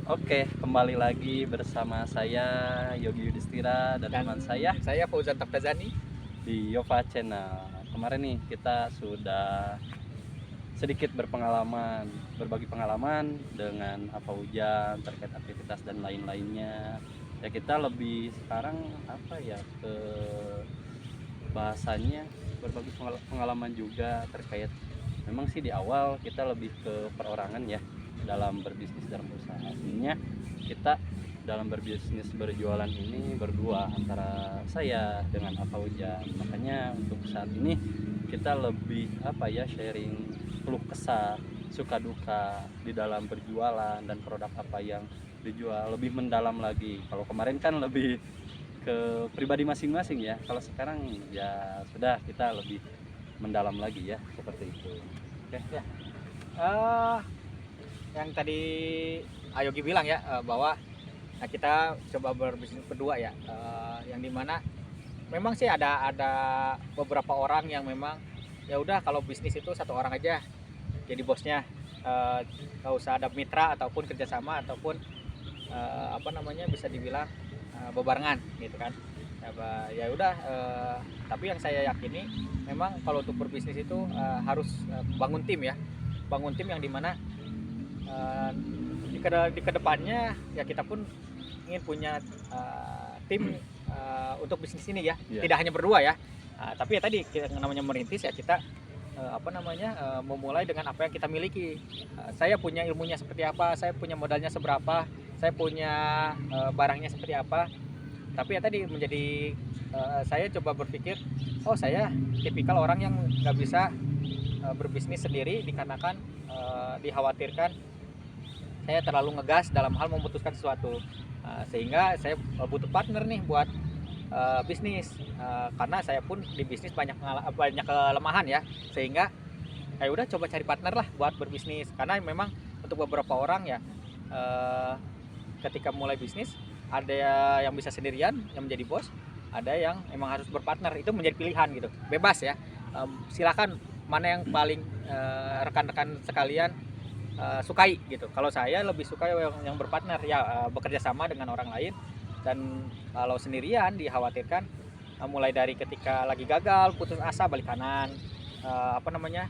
Oke, kembali lagi bersama saya Yogi Yudhistira dan teman saya Fauzan Taftazani. di Yova Channel. Kemarin nih kita sudah sedikit berbagi pengalaman dengan apa hujan terkait aktivitas dan lain-lainnya. Ya kita lebih sekarang apa ya ke bahasanya berbagi pengalaman juga terkait memang sih di awal kita lebih ke perorangan ya dalam berbisnis dalam usaha. Aslinya kita dalam berbisnis berjualan ini berdua antara saya dengan Apa Hujan. Makanya untuk saat ini kita lebih apa ya sharing keluh kesah, suka duka di dalam berjualan dan produk apa yang dijual lebih mendalam lagi. Kalau kemarin kan lebih ke pribadi masing-masing ya. Kalau sekarang ya sudah kita lebih mendalam lagi ya seperti itu. Oke. Ya, eh, yang tadi Ayogi bilang ya, bahwa kita coba berbisnis berdua ya, yang dimana memang sih ada beberapa orang yang memang ya udah kalau bisnis itu satu orang aja jadi bosnya, nggak usah ada mitra ataupun kerjasama ataupun apa namanya bisa dibilang bebarengan gitu kan. Ya udah, tapi yang saya yakini memang kalau untuk berbisnis itu harus bangun tim ya, bangun tim yang dimana di kedepannya ya kita pun ingin punya tim untuk bisnis ini ya, tidak hanya berdua ya. Tapi ya tadi namanya merintis ya kita apa namanya memulai dengan apa yang kita miliki. Saya punya ilmunya seperti apa, saya punya modalnya seberapa, saya punya barangnya seperti apa. Tapi ya tadi menjadi saya coba berpikir, oh saya tipikal orang yang nggak bisa berbisnis sendiri dikarenakan dikhawatirkan saya terlalu ngegas dalam hal memutuskan sesuatu. Sehingga saya butuh partner nih buat bisnis, karena saya pun di bisnis banyak kelemahan ya, sehingga ya udah coba cari partner lah buat berbisnis. Karena memang untuk beberapa orang ya ketika mulai bisnis ada yang bisa sendirian yang menjadi bos, ada yang emang harus berpartner, itu menjadi pilihan gitu, bebas ya. Silakan mana yang paling rekan-rekan sekalian sukai gitu. Kalau saya lebih suka yang berpartner ya, bekerja sama dengan orang lain. Dan kalau sendirian dikhawatirkan mulai dari ketika lagi gagal putus asa balik kanan, apa namanya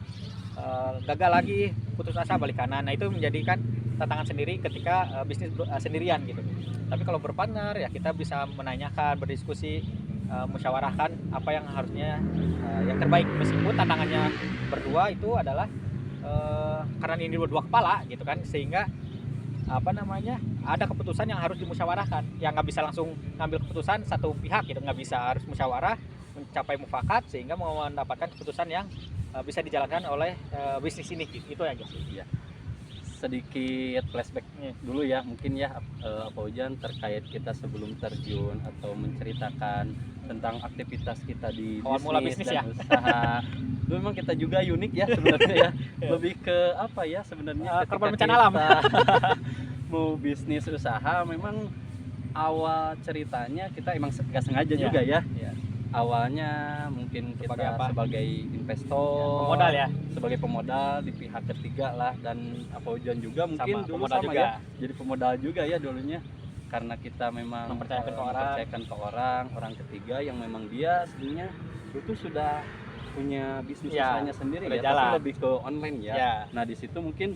gagal lagi putus asa balik kanan. Nah itu menjadikan tantangan sendiri ketika bisnis sendirian gitu. Tapi kalau berpartner ya kita bisa menanyakan, berdiskusi, musyawarahkan apa yang harusnya yang terbaik. Meskipun tantangannya berdua itu adalah karena ini dua kepala gitu kan, sehingga apa namanya ada keputusan yang harus dimusyawarahkan, yang nggak bisa langsung ngambil keputusan satu pihak gitu, nggak bisa, harus musyawarah mencapai mufakat sehingga mendapatkan keputusan yang bisa dijalankan oleh bisnis ini gitu. Itu aja sih ya. Sedikit flashback dulu ya mungkin ya Apa Hujan terkait kita sebelum terjun atau menceritakan tentang aktivitas kita di Awal mula bisnis bisnis dan ya. usaha. Dulu memang kita juga unik ya sebenarnya ya. Lebih ke apa ya sebenarnya ketika Korban bencana alam. kita mau bisnis usaha memang awal ceritanya kita emang gak sengaja Iya. juga ya. Iya. Awalnya mungkin kita Sebagai apa? sebagai investor, Pemodal ya. sebagai pemodal di pihak ketiga lah, dan Apa Hujan juga mungkin Sama dulu pemodal sama juga. ya, jadi pemodal juga ya dulunya, karena kita memang mempercayakan ke orang ketiga yang memang dia sebenarnya itu sudah punya bisnis Ya, usahanya sendiri udah ya, jalan. tapi lebih ke online ya. Ya. Nah di situ mungkin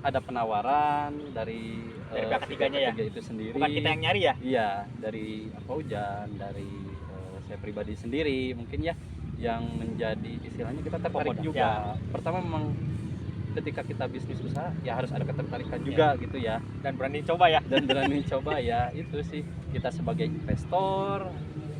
ada penawaran dari Dari pihak si ketiganya ya? ketiga itu sendiri. Bukan kita yang nyari ya. Iya, dari Apa Hujan, dari saya pribadi sendiri mungkin ya, yang menjadi istilahnya kita tertarik Pemodal, juga. ya. Pertama memang ketika kita bisnis usaha ya harus ada ketertarikan juga gitu ya, Dan berani coba ya. dan berani coba ya. Itu sih kita sebagai investor,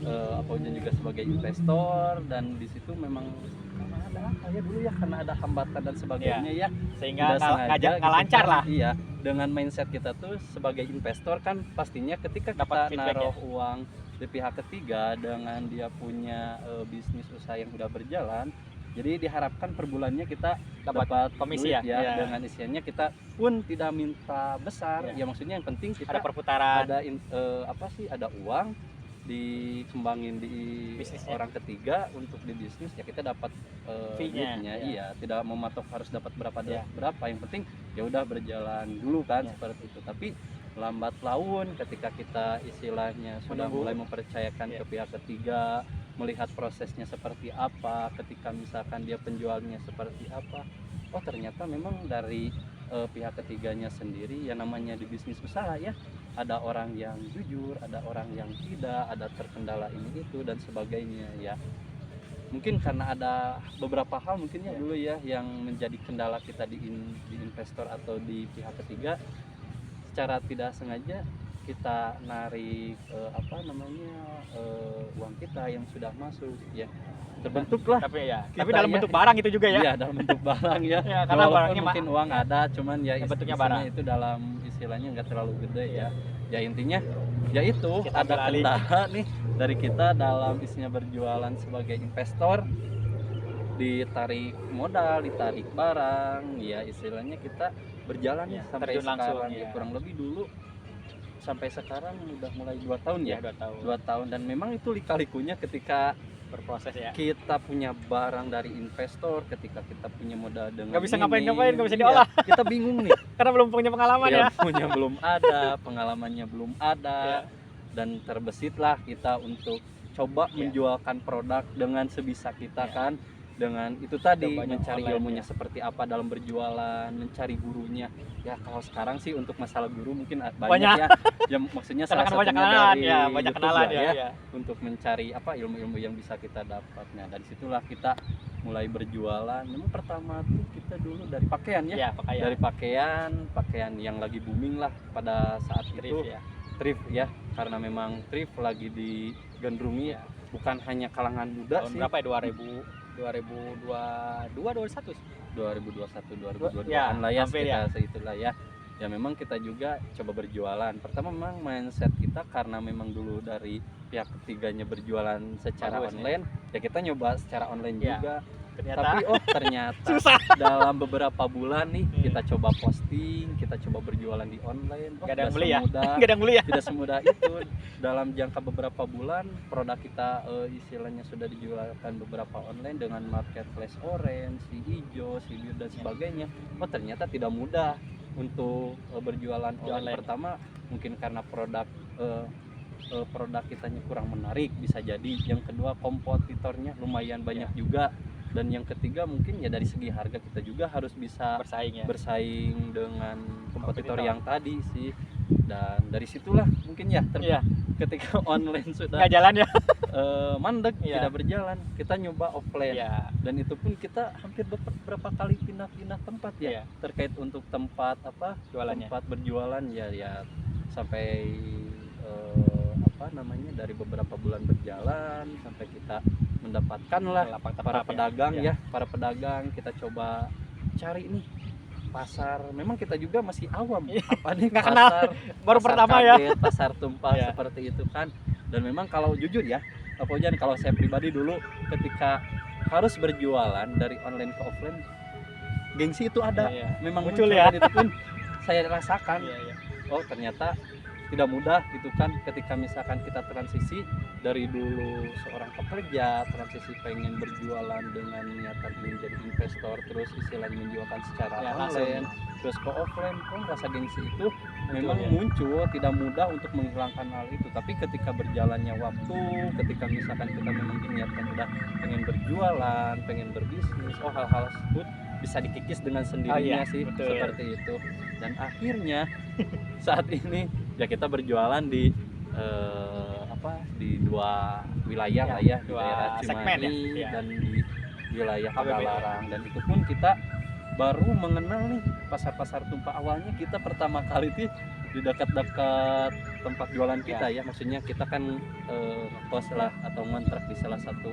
Apa Hujan juga sebagai investor, dan di situ memang karena ada apa ya dulu ya, karena ada hambatan dan sebagainya ya, Sehingga tidak sengaja nggak lancar kan. lah. Iya, dengan mindset kita tuh sebagai investor kan pastinya ketika Dapat kita feedback naruh uang di pihak ketiga dengan dia punya bisnis usaha yang udah berjalan, jadi diharapkan per bulannya kita dapat komisi duit ya. Iya. dengan isiannya kita pun tidak minta besar Iya. ya, maksudnya yang penting kita Ada perputaran. ada apa sih, ada uang dikembangin di Bisnisnya. orang ketiga untuk di bisnis ya, kita dapat Fee-nya, duitnya. ya. Iya, tidak mematok harus dapat berapa Ya. berapa, yang penting ya udah berjalan dulu kan, Ya. seperti itu. Tapi lambat laun ketika kita istilahnya sudah Menunggu. mulai mempercayakan Iya. ke pihak ketiga, melihat prosesnya seperti apa, ketika misalkan dia penjualnya seperti apa, oh ternyata memang dari pihak ketiganya sendiri, yang namanya di bisnis usaha ya, ada orang yang jujur, ada orang yang tidak, ada terkendala ini itu dan sebagainya ya. Mungkin karena ada beberapa hal mungkin ya Ya. dulu ya yang menjadi kendala kita di investor atau di pihak ketiga, secara tidak sengaja kita narik uang kita yang sudah masuk ya, terbentuklah Tapi ya, Kita tapi dalam ya. bentuk barang itu juga ya. iya dalam bentuk barang ya. Ya, karena Walaupun barangnya mungkin uang ada, cuman ya yang bentuknya isinya barang. itu dalam istilahnya nggak terlalu gede Iya. ya intinya ya itu Kita ada ambil alih. kendala nih dari kita dalam isinya berjualan sebagai investor, ditarik modal, ditarik barang ya, istilahnya kita berjalan Ya, nih sampai terjun langsung, sekarang ya. ya. Kurang lebih dulu sampai sekarang udah mulai 2 tahun ya, 2 tahun 2 tahun, dan memang itu lika-likunya ketika berproses ya. kita punya barang dari investor, ketika kita punya modal dengan Nggak bisa minim, ngapain-ngapain, nggak bisa iya, diolah. kita bingung nih. Karena belum punya pengalaman ya. Ilmunya belum ada, pengalamannya belum ada, Ya. dan terbesitlah kita untuk coba Ya. menjualkan produk dengan sebisa kita Ya. kan, dengan itu tadi Cobanya mencari online, ilmunya ya. seperti apa dalam berjualan, mencari gurunya. Ya kalau sekarang sih untuk masalah guru mungkin Banyak. banyak ya. Ya maksudnya Karena salah kan banyak satunya kenalan dari ya, banyak YouTube kenalan lah ya. untuk mencari ilmu-ilmu yang bisa kita dapat. Nah dari situlah kita mulai berjualan. Memang pertama tuh kita dulu dari pakaian ya, Ya, pakaian. dari pakaian yang lagi booming lah pada saat itu, Thrift ya. thrift ya, karena memang thrift lagi digandrungi Ya. bukan hanya kalangan muda Tahun sih. berapa ya? 2022 21 sih. 2021 2022 Ya, lah ya, hampir sekitar segitulah ya. Ya memang kita juga coba berjualan. Pertama memang mindset kita karena memang dulu dari pihak ketiganya berjualan secara Bagus, ya. online, ya kita nyoba secara online Ya. juga. Ternyata Tapi ternyata susah. dalam beberapa bulan nih Iya. kita coba posting, kita coba berjualan di online. Nggak ada yang nggak beli ya? semudah- Enggak ada yang beli ya. tidak semudah itu. Dalam jangka beberapa bulan produk kita istilahnya sudah dijualkan beberapa online dengan marketplace orange, si hijau, si biru dan sebagainya. Oh ternyata tidak mudah untuk berjualan online. Online. Pertama mungkin karena produk kitanya kurang menarik, bisa jadi. Yang kedua kompetitornya lumayan banyak juga, dan yang ketiga mungkin ya dari segi harga kita juga harus bisa Bersaing ya. bersaing dengan kompetitor Kompetitor. yang tadi sih. Dan dari situlah mungkin ya Iya. ketika online sudah Nggak jalan ya. mandek, Iya. tidak berjalan, kita nyoba offline. Iya. Dan itu pun kita hampir beberapa kali pindah-pindah tempat ya, Iya. terkait untuk tempat Jualannya. tempat berjualan ya sampai dari beberapa bulan berjalan sampai kita mendapatkan lah Lapak para tetap pedagang ya. para pedagang. Kita coba cari nih pasar, memang kita juga masih awam apa nih Nggak kenal. pasar, Baru pasar pertama ya. kaget, pasar tumpah Iya. seperti itu kan. Dan memang kalau jujur ya Pak Pojan, kalau saya pribadi dulu ketika harus berjualan dari online ke offline, gengsi itu ada, Iya, iya. memang Muncul muncul, ya. dan itu pun saya rasakan. Iya, iya. Oh ternyata tidak mudah gitu kan, ketika misalkan kita transisi dari dulu seorang pekerja, transisi pengen berjualan dengan niatan ingin jadi investor, terus istilahnya menjualkan secara Ya, langsung. online, terus ke offline. Rasa gengsi itu memang ya. muncul, tidak mudah untuk menghilangkan hal itu. Tapi ketika berjalannya waktu, ketika misalkan kita memang niatkan udah pengen berjualan, pengen berbisnis, hal-hal tersebut bisa dikikis dengan sendirinya iya, sih, betul. seperti itu. Dan akhirnya saat ini ya kita berjualan di di dua wilayah lah ya, di dua daerah segmen ya? Cimahi Iya. dan di wilayah HBB. Padalarang. Dan itu pun kita baru mengenal nih pasar-pasar tumpah. Awalnya kita pertama kali tuh di dekat-dekat tempat jualan kita ya, maksudnya kita kan kos lah atau ngontrak di salah satu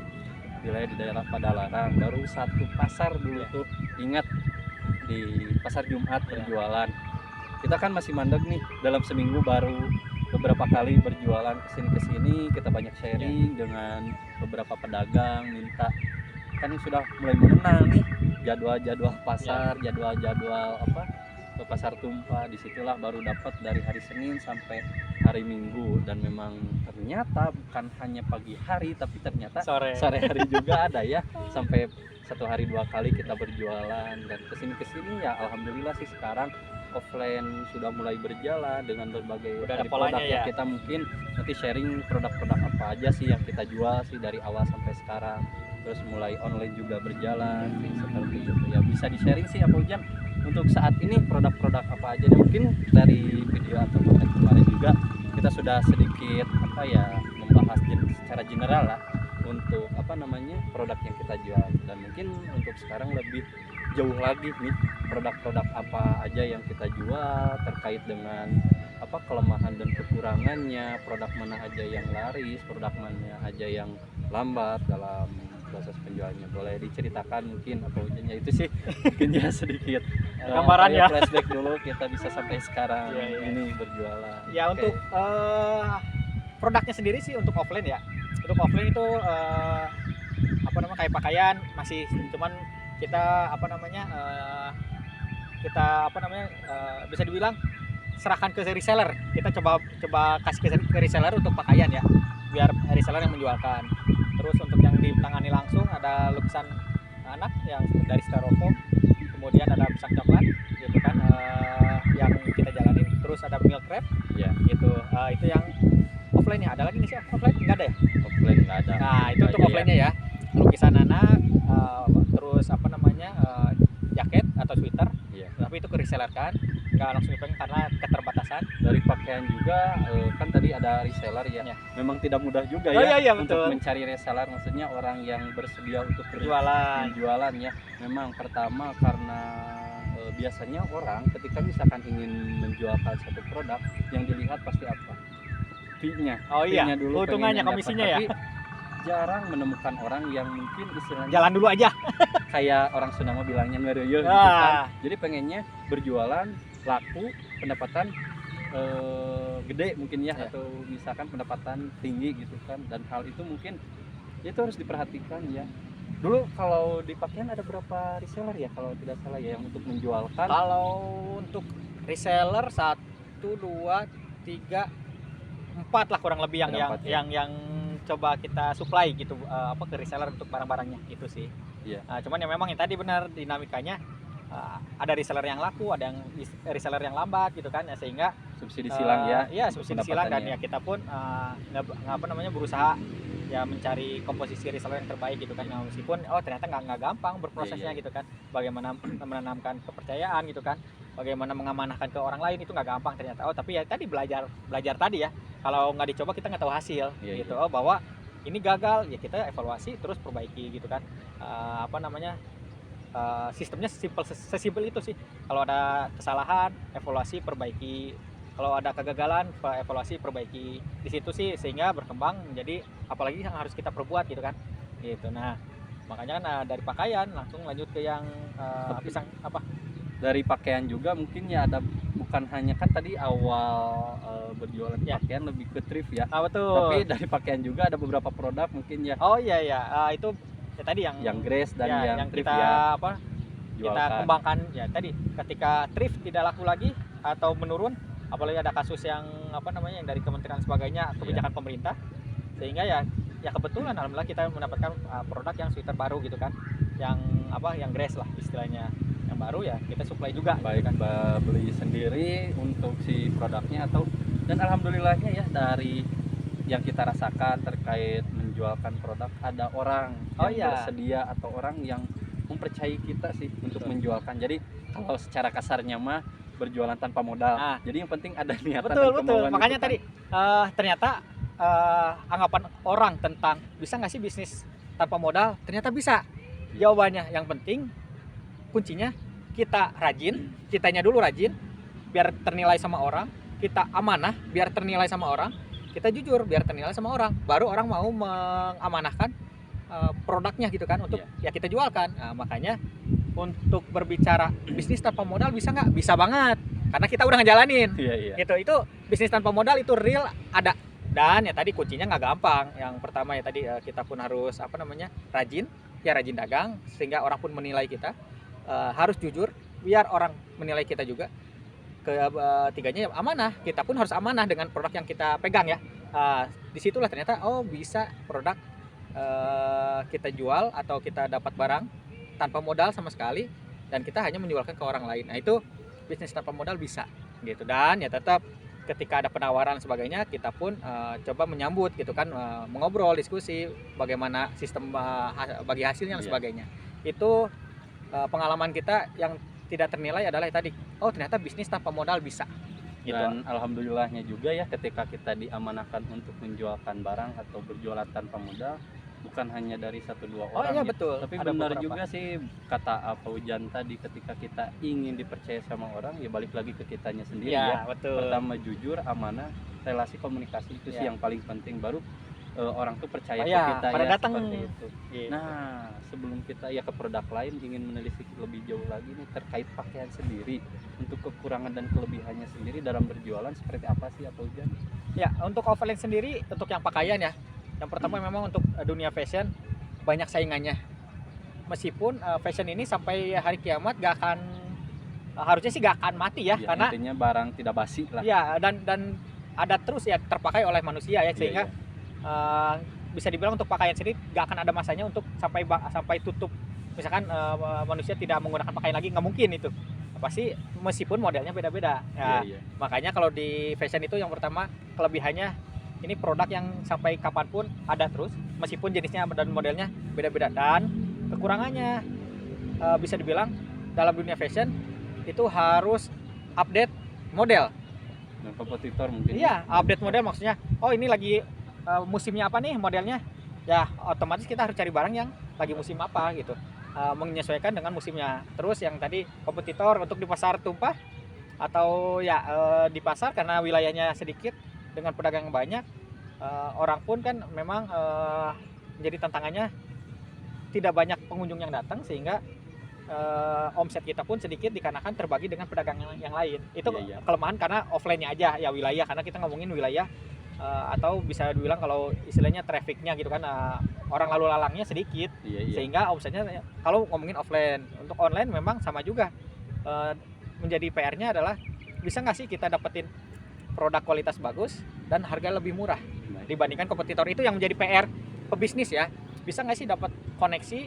wilayah di daerah Padalarang. Baru satu pasar dulu tuh, ingat, di pasar Jumat berjualan. Kita kan masih mandek nih, dalam seminggu baru beberapa kali berjualan kesini, kita banyak sharing dengan beberapa pedagang, minta, kan sudah mulai mengenal nih jadwal-jadwal pasar, jadwal-jadwal ke pasar tumpah. Disitulah baru dapat dari hari Senin sampai hari Minggu. Dan memang ternyata bukan hanya pagi hari, tapi ternyata Sore. hari juga ada ya, sampai 1 hari 2 kali kita berjualan. Dan kesini ya alhamdulillah sih sekarang offline sudah mulai berjalan dengan berbagai Udah ada dari produk polanya ya. kita mungkin nanti sharing produk-produk apa aja sih yang kita jual sih dari awal sampai sekarang, terus mulai online juga berjalan sih, seperti itu ya, bisa di sharing sih Apa Ujang untuk saat ini produk-produk apa aja. Dan mungkin dari video atau konten kemarin juga kita sudah sedikit membahas secara general lah untuk produk yang kita jual, dan mungkin untuk sekarang lebih jauh lagi nih produk-produk apa aja yang kita jual terkait dengan kelemahan dan kekurangannya, produk mana aja yang laris, produk mana aja yang lambat dalam proses penjualannya. Boleh diceritakan mungkin apa ujiannya itu sih mungkin ya sedikit Gambarannya. flashback dulu kita bisa sampai sekarang Iya, iya. ini berjualan. Ya Oke. untuk produknya sendiri sih untuk offline ya. Untuk offline itu kayak pakaian masih, cuman kita bisa dibilang serahkan ke reseller. Kita coba kasih ke reseller untuk pakaian ya, biar reseller yang menjualkan. Terus untuk yang ditangani langsung ada lukisan anak yang dari styrofoam, kemudian ada pisang coklat gitu kan, yang kita jalanin. Terus ada milk wrap Ya, gitu. Itu yang offline ya. Ada lagi nih sih offline? Nggak ada ya? offline nggak ada. Nah itu untuk aja offline-nya ya, lukisan anak, terus jaket atau sweater, Iya. tapi itu ke reseller kan, nggak langsung dipegang karena keterbatasan. Dari pakaian juga kan tadi ada reseller ya. Ya. Memang tidak mudah juga Oh, ya iya, untuk betul. mencari reseller, maksudnya orang yang bersedia untuk Jualan. berjualan ya. Memang pertama karena biasanya orang ketika misalkan ingin menjualkan satu produk, yang dilihat pasti apa? Fee-nya. Oh iya, Fee-nya dulu keuntungannya, pengen dapat. komisinya ya. Tapi jarang menemukan orang yang mungkin istilahnya Jalan dulu aja. kayak orang Sunda mah bilangnya ngereuyeuh gitu Ah. kan. Jadi pengennya berjualan laku, pendapatan gede mungkin ya, Ya. atau misalkan pendapatan tinggi gitu kan. Dan hal itu mungkin itu harus diperhatikan ya. Dulu kalau di pakaian ada berapa reseller ya kalau tidak salah ya yang untuk menjualkan? Kalau untuk reseller 1, 2, 3, 4 lah kurang lebih yang Ada yang 4 ya? yang coba kita supply gitu, ke reseller untuk barang-barangnya gitu sih. Iya. Cuman ya memang yang tadi benar dinamikanya, ada reseller yang laku, ada yang reseller yang lambat gitu kan ya, sehingga Subsidi silang ya. iya subsidi silang, dan pendapatannya. ya kita pun berusaha ya mencari komposisi reseller yang terbaik gitu kan. Nah, meskipun ternyata nggak gampang berprosesnya Iya. gitu kan, bagaimana menanamkan kepercayaan gitu kan, bagaimana mengamanahkan ke orang lain, itu nggak gampang ternyata. Tapi ya tadi belajar tadi ya, kalau nggak dicoba kita nggak tahu hasil. Iya, gitu. iya. Bahwa ini gagal ya kita evaluasi terus perbaiki gitu kan. Sistemnya sesimpel itu sih. Kalau ada kesalahan, evaluasi, perbaiki. Kalau ada kegagalan, evaluasi, perbaiki. Di situ sih sehingga berkembang menjadi apalagi yang harus kita perbuat gitu kan. Gitu. Nah, makanya kan dari pakaian langsung lanjut ke yang pisang Dari pakaian juga mungkin ya ada, bukan hanya kan tadi awal berjualan Ya. pakaian lebih ke thrift ya. betul. Tapi dari pakaian juga ada beberapa produk mungkin ya Oh iya ya, itu ya tadi yang grace dan ya, yang thrift kita ya kita jualkan. kembangkan ya tadi. Ketika thrift tidak laku lagi atau menurun, apalagi ada kasus yang yang dari kementerian sebagainya, kebijakan pemerintah, sehingga ya kebetulan alhamdulillah kita mendapatkan produk yang sweater baru gitu kan, yang grace lah istilahnya, yang baru ya kita supply juga Baik gitu kan. beli sendiri untuk si produknya atau, dan alhamdulillahnya ya dari yang kita rasakan terkait menjualkan produk, ada orang yang Iya. bersedia atau orang yang mempercayai kita sih untuk Betul. menjualkan. Jadi kalau secara kasarnya mah berjualan tanpa modal. Nah. Jadi yang penting ada niatan Betul, dan betul. kemauan Makanya itu kan. tadi ternyata anggapan orang tentang bisa nggak sih bisnis tanpa modal, ternyata bisa. Jawabannya yang penting kuncinya kita rajin, kitanya dulu rajin biar ternilai sama orang, kita amanah biar ternilai sama orang, kita jujur biar ternilai sama orang, baru orang mau mengamanahkan produknya gitu kan untuk ya kita jualkan. Nah, makanya untuk berbicara bisnis tanpa modal bisa nggak? Bisa banget, karena kita udah ngejalanin. Iya, iya. Itu bisnis tanpa modal itu real ada. Dan ya tadi kuncinya nggak gampang. Yang pertama ya tadi kita pun harus rajin dagang sehingga orang pun menilai kita. Harus jujur biar orang menilai kita juga. Ketiganya ya amanah, kita pun harus amanah dengan produk yang kita pegang ya. Disitulah ternyata bisa produk kita jual atau kita dapat barang tanpa modal sama sekali, dan kita hanya menjualkan ke orang lain. Nah itu bisnis tanpa modal bisa gitu. Dan ya tetap ketika ada penawaran sebagainya kita pun coba menyambut gitu kan, mengobrol, diskusi bagaimana sistem bagi hasilnya dan Iya. sebagainya. Itu pengalaman kita yang tidak ternilai adalah tadi, oh ternyata bisnis tanpa modal bisa gitu. Dan alhamdulillahnya juga ya ketika kita diamanahkan untuk menjualkan barang atau berjualan tanpa modal, bukan hanya dari 1-2 Oh orang iya ya. betul, Tapi ada benar beberapa. juga sih kata Pak Ujan tadi, ketika kita ingin dipercaya sama orang ya balik lagi ke kitanya sendiri ya. Iya betul. Pertama jujur, amanah, relasi komunikasi itu sih Ya. yang paling penting, baru orang tuh percaya Oh ke iya, kita pada ya, datang. seperti itu. Gitu. Nah, sebelum kita ya ke produk lain, ingin menelisik lebih jauh lagi nih terkait pakaian sendiri, untuk kekurangan dan kelebihannya sendiri dalam berjualan seperti apa sih Pak Ujan? Ya, untuk offline sendiri, untuk yang pakaian ya, yang pertama memang untuk dunia fashion banyak saingannya. Meskipun fashion ini sampai hari kiamat gak akan, harusnya sih gak akan mati ya, Ya, karena intinya barang tidak basi lah. ya dan ada terus ya terpakai oleh manusia ya, Iya, sehingga iya. bisa dibilang untuk pakaian sendiri gak akan ada masanya untuk sampai tutup. Misalkan manusia tidak menggunakan pakaian lagi, nggak mungkin itu. Pasti meskipun modelnya beda-beda. Ya, Iya, iya. makanya kalau di fashion itu yang pertama kelebihannya ini produk yang sampai kapanpun ada terus, meskipun jenisnya dan modelnya beda-beda. Dan kekurangannya bisa dibilang dalam dunia fashion itu harus update model. Dan kompetitor mungkin. Iya, update model maksudnya. Oh ini lagi musimnya apa nih modelnya? Ya otomatis kita harus cari barang yang lagi musim apa gitu. Menyesuaikan dengan musimnya. Terus yang tadi kompetitor untuk di pasar tumpah atau ya di pasar karena wilayahnya sedikit dengan pedagang yang banyak, orang pun kan memang menjadi tantangannya tidak banyak pengunjung yang datang, sehingga omset kita pun sedikit dikarenakan terbagi dengan pedagang yang lain. Itu Iya, iya. kelemahan karena offline-nya aja ya, wilayah, karena kita ngomongin wilayah atau bisa dibilang kalau istilahnya trafficnya gitu kan, orang lalu lalangnya sedikit, Iya, iya. sehingga omsetnya kalau ngomongin offline. Untuk online memang sama juga, menjadi PR-nya adalah bisa nggak sih kita dapetin produk kualitas bagus dan harga lebih murah Nah, dibandingkan kompetitor. Itu yang menjadi PR pebisnis ya. Bisa nggak sih dapat koneksi,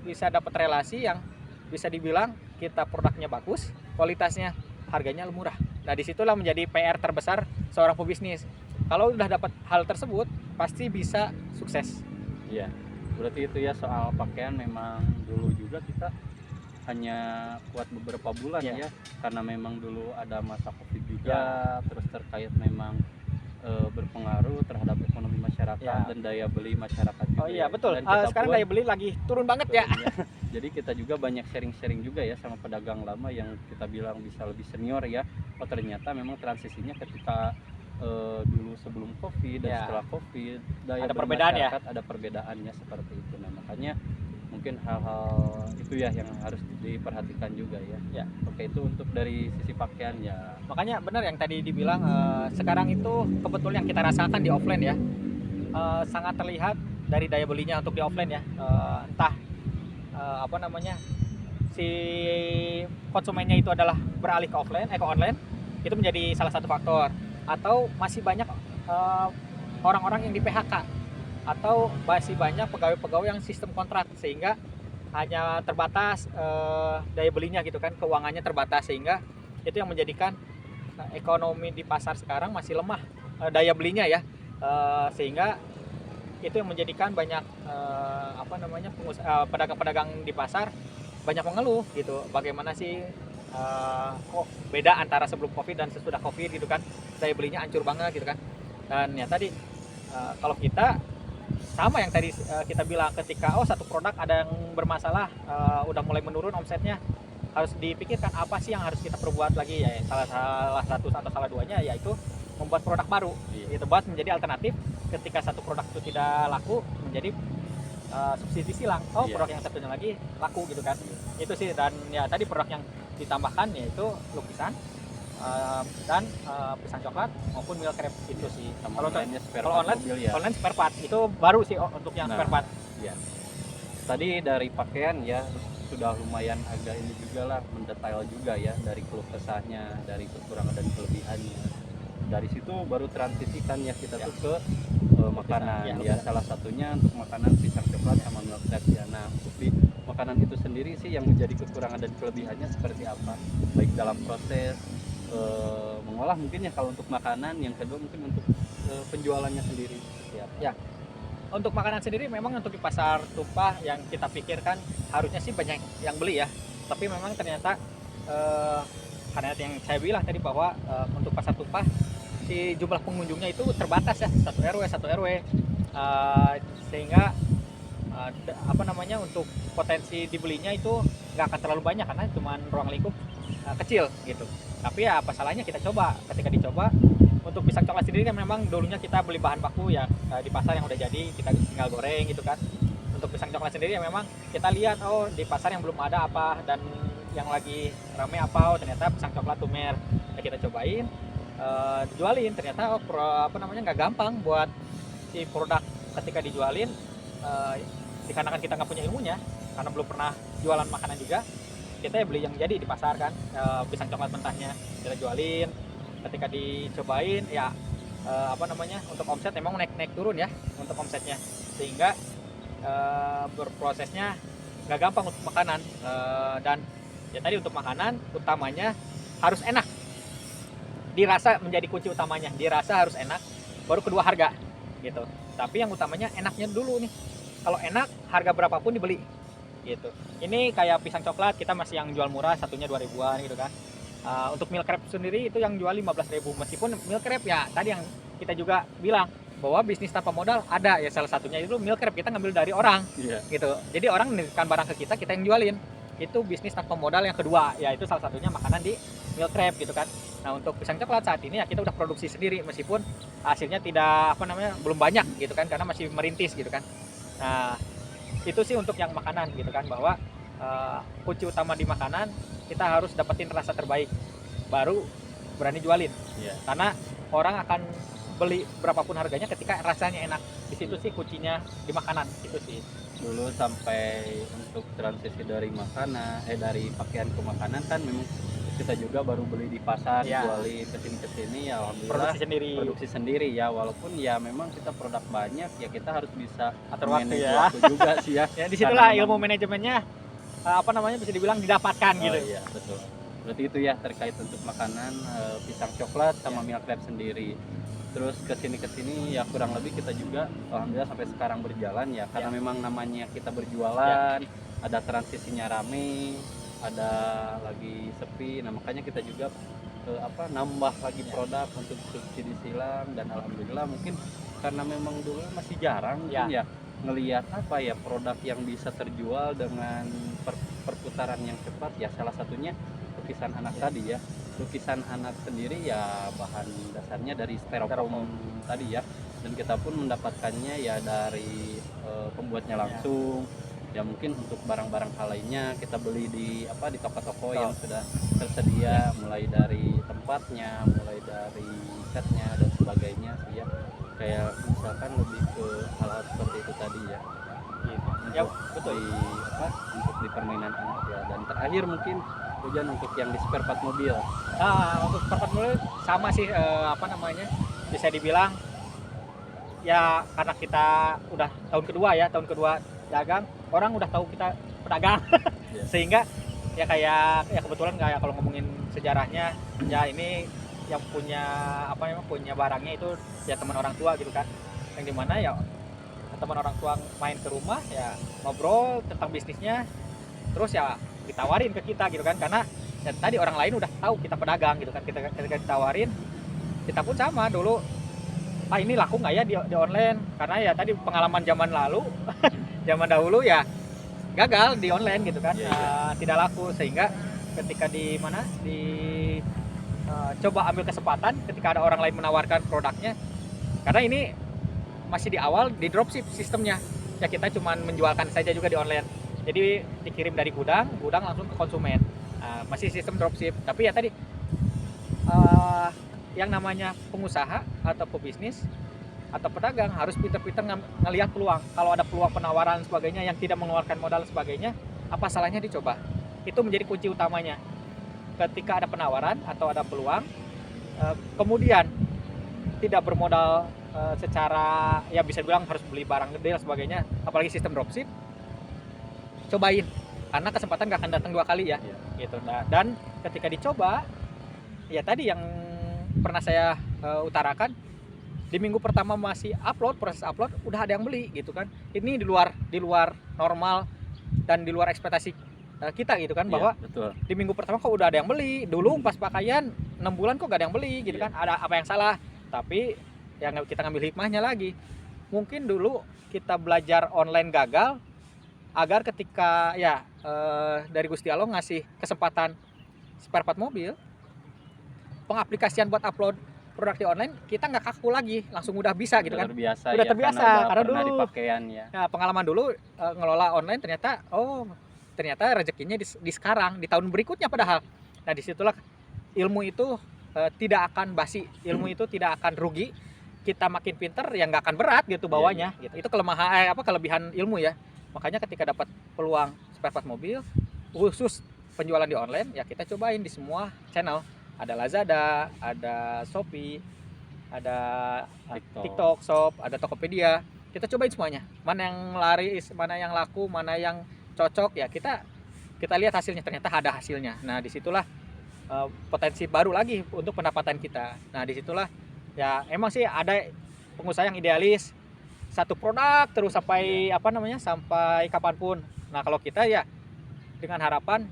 bisa dapat relasi yang bisa dibilang kita produknya bagus, kualitasnya, harganya murah. Nah disitulah menjadi PR terbesar seorang pebisnis. Kalau udah dapat hal tersebut pasti bisa sukses. iya. Berarti itu ya, soal pakaian memang dulu juga kita hanya kuat beberapa bulan Iya. ya, karena memang dulu ada masa Covid juga, terus terkait memang berpengaruh terhadap ekonomi masyarakat Ya. dan daya beli masyarakat juga. Oh iya ya. betul. Dan kita Sekarang pun- daya beli lagi turun banget ya. Turun, ya. Jadi kita juga banyak sharing-sharing juga ya sama pedagang lama yang kita bilang bisa lebih senior ya. Oh ternyata memang transisinya ketika dulu sebelum Covid dan Ya. setelah Covid, daya Ada beli perbedaan ya? masyarakat ada perbedaannya seperti itu. Nah makanya mungkin hal-hal itu ya yang harus diperhatikan juga ya. Ya. Oke, itu untuk dari sisi pakaian ya. Makanya benar yang tadi dibilang, sekarang itu kebetulan yang kita rasakan di offline ya, sangat terlihat dari daya belinya untuk di offline ya. Entah apa namanya, si konsumennya itu adalah beralih ke offline, ke online, itu menjadi salah satu faktor. Atau masih banyak orang-orang yang di PHK, atau masih banyak pegawai-pegawai yang sistem kontrak, sehingga hanya terbatas daya belinya gitu kan, keuangannya terbatas, sehingga itu yang menjadikan ekonomi di pasar sekarang masih lemah daya belinya ya. Sehingga itu yang menjadikan banyak pedagang-pedagang di pasar banyak mengeluh gitu, bagaimana sih kok beda antara sebelum Covid dan sesudah Covid gitu kan, daya belinya hancur banget gitu kan. Dan ya tadi kalau kita sama yang tadi kita bilang, ketika satu produk ada yang bermasalah, udah mulai menurun omsetnya, harus dipikirkan apa sih yang harus kita perbuat lagi ya. Salah satu atau salah duanya yaitu membuat produk baru. Iya. Itu buat menjadi alternatif ketika satu produk itu tidak laku, menjadi subsidi silang. Iya. Produk yang satunya lagi laku gitu kan. Itu sih. Dan ya tadi produk yang ditambahkan yaitu lukisan dan pisang coklat maupun milk crepe, itu sih. Sama Kalau online-nya spare kalau part online, mobil ya. online spare part itu baru sih untuk yang Nah. spare part. Tadi dari pakaian ya sudah lumayan agak ini juga lah, mendetail juga ya, dari keluh kesahnya, dari kekurangan dan kelebihannya. dari situ baru transisikan ya kita tuh ke makanan Ya, ya, salah satunya untuk makanan pisang coklat sama milk crepes ya. Nah, untuk di makanan itu sendiri sih yang menjadi kekurangan dan kelebihannya seperti apa, baik dalam proses mengolah mungkin ya kalau untuk makanan, yang kedua mungkin untuk penjualannya sendiri seperti apa. Ya. Untuk makanan sendiri memang untuk di pasar tumpah yang kita pikirkan harusnya sih banyak yang beli ya. Tapi memang ternyata karena yang saya bilang tadi bahwa untuk pasar tumpah si jumlah pengunjungnya itu terbatas ya, satu RW sehingga apa namanya, untuk potensi dibelinya itu nggak akan terlalu banyak karena cuma ruang lingkup kecil gitu. Tapi ya apa salahnya kita coba. Ketika dicoba, untuk pisang coklat sendiri kan memang dulunya kita beli bahan baku ya di pasar yang udah jadi, kita tinggal goreng gitu kan. Untuk pisang coklat sendiri ya memang kita lihat, oh di pasar yang belum ada apa dan yang lagi rame apa, oh ternyata pisang coklat Tumer. Ya kita cobain, dijualin, ternyata apa namanya, nggak gampang buat si produk ketika dijualin, dikarenakan kita nggak punya ilmunya karena belum pernah jualan makanan juga, kita ya beli yang jadi di pasar kan, pisang coklat mentahnya kita jualin. Ketika dicobain ya apa namanya, untuk omset memang naik turun ya untuk omsetnya, sehingga berprosesnya nggak gampang untuk makanan. Dan ya tadi untuk makanan utamanya harus enak, dirasa menjadi kunci utamanya, dirasa harus enak, baru kedua harga gitu. Tapi yang utamanya enaknya dulu nih. Kalau enak, harga berapapun dibeli gitu. Ini kayak pisang coklat kita masih yang jual murah, satunya 2000-an gitu kan. Untuk milk crepe sendiri itu yang jual 15.000, meskipun milk crepe ya tadi yang kita juga bilang bahwa bisnis tanpa modal ada ya, salah satunya itu milk crepe kita ngambil dari orang gitu. Jadi orang menitipkan barang ke kita yang jualin. Itu bisnis tanpa modal yang kedua, yaitu salah satunya makanan di milk crepe gitu kan. Nah, untuk pisang coklat saat ini ya kita udah produksi sendiri, meskipun hasilnya tidak apa namanya, belum banyak gitu kan, karena masih merintis gitu kan. Nah, itu sih untuk yang makanan gitu kan, bahwa kunci utama di makanan kita harus dapetin rasa terbaik baru berani jualin. Karena orang akan beli berapapun harganya ketika rasanya enak. Di situ sih kuncinya di makanan itu sih. Dulu sampai untuk transisi dari makanan dari pakaian ke makanan kan memang kita juga baru beli di pasar, jualin kesini ya, alhamdulillah produksi sendiri ya, walaupun ya memang kita produk banyak ya, kita harus bisa atur waktu waktu juga sih ya. Ya disitulah ilmu manajemennya apa namanya, bisa dibilang didapatkan gitu. Iya betul, berarti itu ya terkait untuk makanan pisang coklat sama milk crepe sendiri. Terus kesini ya kurang lebih kita juga alhamdulillah sampai sekarang berjalan ya, karena memang namanya kita berjualan, ada transisinya rame, ada lagi sepi. Nah makanya kita juga nambah lagi produk untuk subsidi silang, dan alhamdulillah mungkin karena memang dulu masih jarang mungkin ya ngelihat produk yang bisa terjual dengan perputaran yang cepat ya, salah satunya lukisan anak tadi ya. Lukisan anak sendiri ya bahan dasarnya dari styrofoam tadi ya, dan kita pun mendapatkannya ya dari pembuatnya langsung. Ya mungkin untuk barang-barang hal lainnya kita beli di toko-toko yang sudah tersedia, mulai dari tempatnya, mulai dari catnya dan sebagainya sih ya. Kayak misalkan lebih ke hal-hal seperti itu tadi ya. Ya betul. Untuk di permainan anak ya. Dan terakhir mungkin Hujan untuk yang di spare part mobil. Untuk spare part mobil sama sih, bisa dibilang ya karena kita udah tahun kedua dagang, orang udah tahu kita pedagang. Sehingga ya kayak kebetulan kayak kalau ngomongin sejarahnya ya, ini yang punya punya barangnya itu ya teman orang tua gitu kan, yang dimana ya teman orang tua main ke rumah ya, ngobrol tentang bisnisnya, terus ya ditawarin ke kita gitu kan, karena ya tadi orang lain udah tahu kita pedagang gitu kan. Ketika ditawarin, kita pun sama dulu, ini laku nggak ya di online, karena ya tadi pengalaman zaman lalu zaman dahulu ya gagal di online gitu kan. Tidak laku, sehingga ketika coba ambil kesempatan ketika ada orang lain menawarkan produknya, karena ini masih di awal di dropship sistemnya ya, kita cuman menjualkan saja juga di online, jadi dikirim dari gudang langsung ke konsumen. Masih sistem dropship. Tapi ya tadi yang namanya pengusaha atau pebisnis atau pedagang harus pintar-pintar ngelihat peluang. Kalau ada peluang penawaran sebagainya yang tidak mengeluarkan modal sebagainya, apa salahnya dicoba? Itu menjadi kunci utamanya. Ketika ada penawaran atau ada peluang, kemudian tidak bermodal secara ya bisa dibilang harus beli barang gede dan sebagainya, apalagi sistem dropship, cobain karena kesempatan gak akan datang 2 kali ya. Iya. Gitu. Nah, dan ketika dicoba ya tadi yang pernah saya utarakan, di minggu pertama masih proses upload udah ada yang beli gitu kan. Ini di luar normal dan di luar ekspektasi kita gitu kan, bahwa betul. di minggu pertama kok udah ada yang beli. Dulu pas pakaian 6 bulan kok gak ada yang beli gitu kan. Ada apa yang salah? Tapi ya kita ngambil hikmahnya lagi. Mungkin dulu kita belajar online gagal agar ketika dari Gusti Allah ngasih kesempatan spare part mobil, pengaplikasian buat upload produk di online, kita nggak kaku lagi, langsung udah bisa gitu kan. Terbiasa Udah ya, terbiasa karena pernah dulu dipakaian ya. nah, pengalaman dulu ngelola online ternyata rezekinya di sekarang, di tahun berikutnya padahal. Nah, disitulah ilmu itu tidak akan basi, ilmu itu tidak akan rugi. Kita makin pinter ya nggak akan berat gitu bawanya. Gitu. Itu kelebihan ilmu ya. Makanya ketika dapat peluang spare part mobil khusus penjualan di online, ya kita cobain di semua channel. Ada Lazada, ada Shopee, ada TikTok Shop, ada Tokopedia. Kita cobain semuanya. Mana yang laris, mana yang laku, mana yang cocok, ya kita lihat hasilnya, ternyata ada hasilnya. Nah, disitulah potensi baru lagi untuk pendapatan kita. Nah, disitulah ya emang sih ada pengusaha yang idealis, satu produk terus sampai sampai kapanpun. Nah, kalau kita ya dengan harapan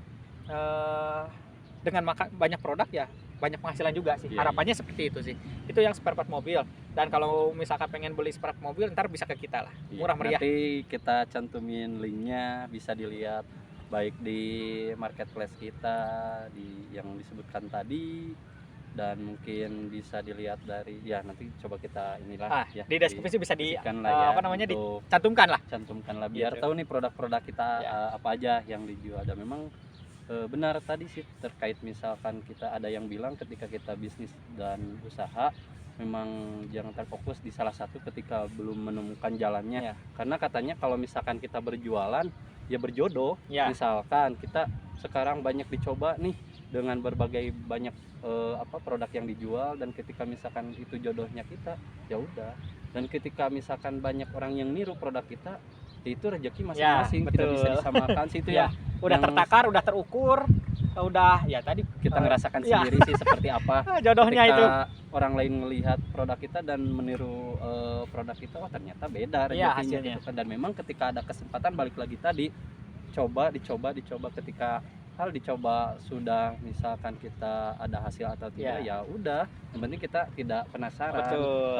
dengan banyak produk ya banyak penghasilan juga sih. Harapannya seperti itu sih. Itu yang spare part mobil. Dan kalau misalkan pengen beli spare part mobil, ntar bisa ke kita lah. Murah meriah. Nanti kita cantumin linknya, bisa dilihat baik di marketplace kita yang disebutkan tadi, dan mungkin bisa dilihat dari nanti coba kita di deskripsi bisa cantumkan dicantumkan lah biar gitu. Tahu nih produk-produk kita apa aja yang dijual. Dan memang benar tadi sih, terkait misalkan kita ada yang bilang ketika kita bisnis dan usaha memang jangan terfokus di salah satu ketika belum menemukan jalannya. Karena katanya kalau misalkan kita berjualan ya berjodoh. Misalkan kita sekarang banyak dicoba nih dengan berbagai banyak produk yang dijual, dan ketika misalkan itu jodohnya kita, ya udah. Dan ketika misalkan banyak orang yang niru produk kita, itu rezeki masing-masing, tidak bisa disamakan sih. Itu udah tertakar, udah terukur, udah tadi kita ngerasakan sendiri sih seperti apa jodohnya ketika itu orang lain melihat produk kita dan meniru produk kita, ternyata beda rezekinya gitu kan. Dan memang ketika ada kesempatan, balik lagi tadi, dicoba ketika hal dicoba sudah, misalkan kita ada hasil atau tidak, ya udah, yang penting kita tidak penasaran.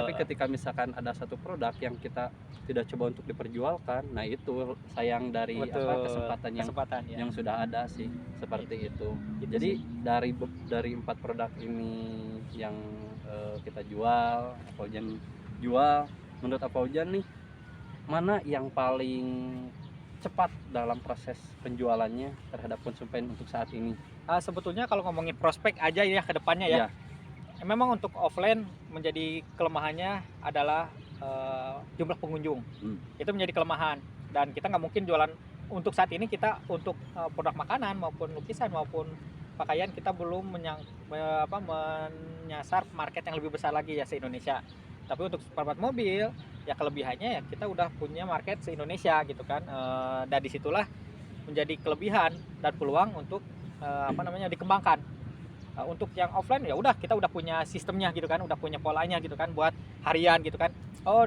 Tapi ketika misalkan ada satu produk yang kita tidak coba untuk diperjualkan, nah itu sayang dari kesempatan yang sudah ada sih, seperti itu. Jadi dari 4 produk ini yang kita jual, Afaujan jual, menurut Afaujan nih, mana yang paling cepat dalam proses penjualannya terhadap konsumen untuk saat ini? Sebetulnya kalau ngomongin prospek aja ya ke depannya memang untuk offline menjadi kelemahannya adalah jumlah pengunjung. Itu menjadi kelemahan, dan kita nggak mungkin jualan untuk saat ini. Kita untuk produk makanan maupun lukisan maupun pakaian, kita belum menyasar market yang lebih besar lagi ya se-Indonesia. Tapi untuk spare part mobil ya kelebihannya ya kita udah punya market se-Indonesia gitu kan. Dan disitulah menjadi kelebihan dan peluang untuk dikembangkan. Untuk yang offline ya udah, kita udah punya sistemnya gitu kan, udah punya polanya gitu kan, buat harian gitu kan.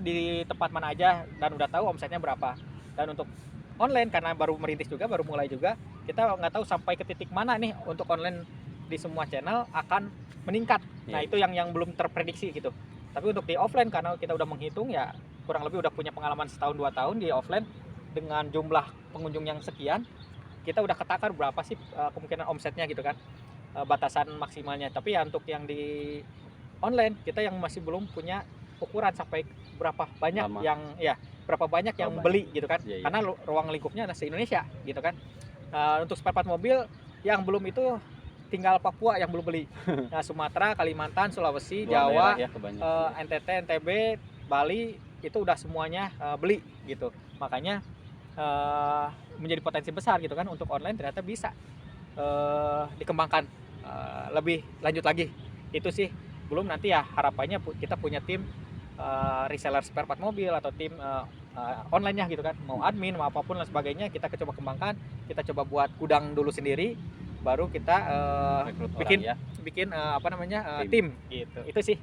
Di tempat mana aja, dan udah tahu omsetnya berapa. Dan untuk online karena baru merintis juga, baru mulai juga, kita nggak tahu sampai ke titik mana nih untuk online di semua channel akan meningkat. Nah, itu yang belum terprediksi gitu. Tapi untuk di offline karena kita udah menghitung ya kurang lebih udah punya pengalaman setahun 2 tahun di offline dengan jumlah pengunjung yang sekian, kita udah ketakar berapa sih kemungkinan omsetnya gitu kan, batasan maksimalnya. Tapi ya untuk yang di online kita yang masih belum punya ukuran sampai berapa banyak yang beli gitu kan. Karena ruang lingkupnya ada se-Indonesia gitu kan. Untuk spare part mobil yang belum itu tinggal Papua yang belum beli. Nah, Sumatera, Kalimantan, Sulawesi, Jawa, NTT, NTB, Bali itu udah semuanya beli gitu. Makanya menjadi potensi besar gitu kan untuk online, ternyata bisa dikembangkan lebih lanjut lagi. Itu sih belum nanti ya harapannya kita punya tim reseller spare part mobil atau tim online-nya gitu kan, mau admin mau apapun dan sebagainya, kita coba kembangkan, kita coba buat gudang dulu sendiri, baru kita Rekrut bikin orang ya. bikin Tim. tim gitu. Itu sih.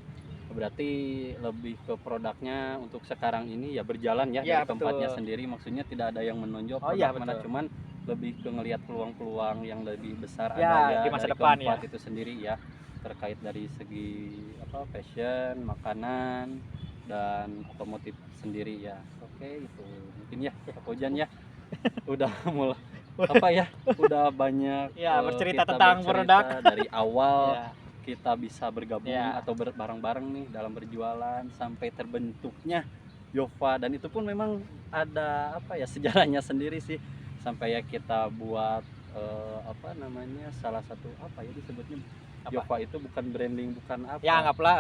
Berarti lebih ke produknya untuk sekarang ini ya berjalan ya, Ya, dari tempatnya betul. sendiri, maksudnya tidak ada yang menonjol Oh, iya, produk mana, betul. cuman lebih ke ngelihat peluang-peluang yang lebih besar Ya, ada ya di masa dari depan keempat ya. itu sendiri ya, terkait dari segi fashion, makanan, dan otomotif sendiri ya. Oke, itu mungkin ya Pak Ojan ya. Udah mulai udah banyak Ya, bercerita kita tentang bercerita produk. dari awal Ya, kita bisa bergabung Ya. atau bareng-bareng nih dalam berjualan sampai terbentuknya Yova, dan itu pun memang ada sejarahnya sendiri sih, sampai ya kita buat salah satu disebutnya Apa? Yova itu bukan branding, bukan ya anggaplah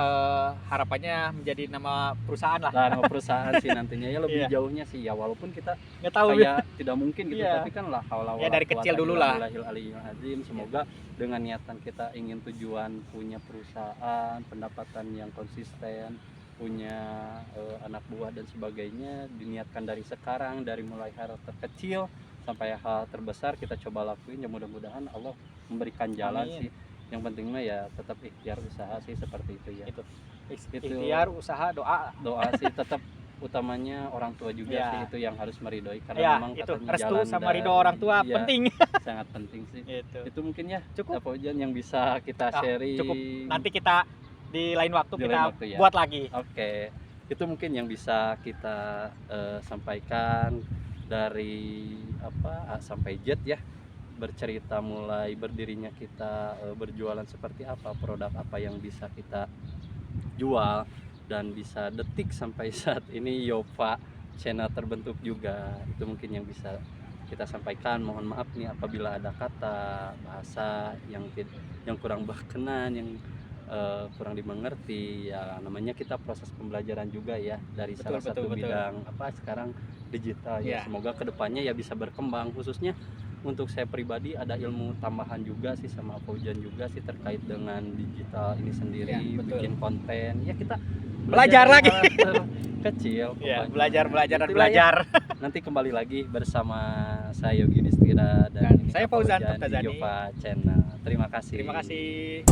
harapannya menjadi nama perusahaan lah. lah nama perusahaan sih nantinya ya, lebih Iya. jauhnya sih ya, walaupun kita Nggak tahu kayak tidak mungkin gitu, Iya. tapi kan lah haula Ya, wala dari quwata kecil dulu illa lah. billahil aliyyil azim. Semoga dengan niatan kita ingin tujuan punya perusahaan, pendapatan yang konsisten, punya anak buah dan sebagainya, diniatkan dari sekarang, dari mulai hal terkecil sampai hal terbesar kita coba lakuin, ya mudah-mudahan Allah memberikan jalan. Amin. sih. Yang penting mah ya tetap ikhtiar usaha sih, seperti itu ya. Itu. Itu Ikhtiar, usaha, doa. doa sih tetap utamanya orang tua juga Ya. sih, itu yang harus meridoi, karena Ya, memang itu katanya restu jalan sama ridho dari- orang tua iya, penting. sangat penting sih. Itu. Itu mungkin ya Cukup. Pak Ojan yang bisa kita sharing. Cukup. Nanti kita di lain waktu Di kita lain waktu, ya. buat lagi. Oke, itu mungkin yang bisa kita sampaikan dari A sampai Z ya, bercerita mulai berdirinya kita, berjualan seperti apa, produk apa yang bisa kita jual, dan bisa detik sampai saat ini Yova channel terbentuk juga. Itu mungkin yang bisa kita sampaikan. Mohon maaf nih apabila ada kata bahasa yang kurang berkenan, yang kurang dimengerti ya, namanya kita proses pembelajaran juga ya, dari Betul, salah satu betul. bidang sekarang digital ya. Ya. Semoga kedepannya ya bisa berkembang, khususnya untuk saya pribadi ada ilmu tambahan juga sih sama Fauzan juga sih terkait dengan digital ini sendiri, Ya, betul. bikin konten ya, kita Belajar dari lagi. hal kecil Ya, pokoknya. belajar dan Itulah ya. belajar. Nanti kembali lagi bersama saya Yogi Distira Dan ini saya Kak Fauzan Fauzan di Tabtazani. Yova Channel. Terima kasih. Terima kasih.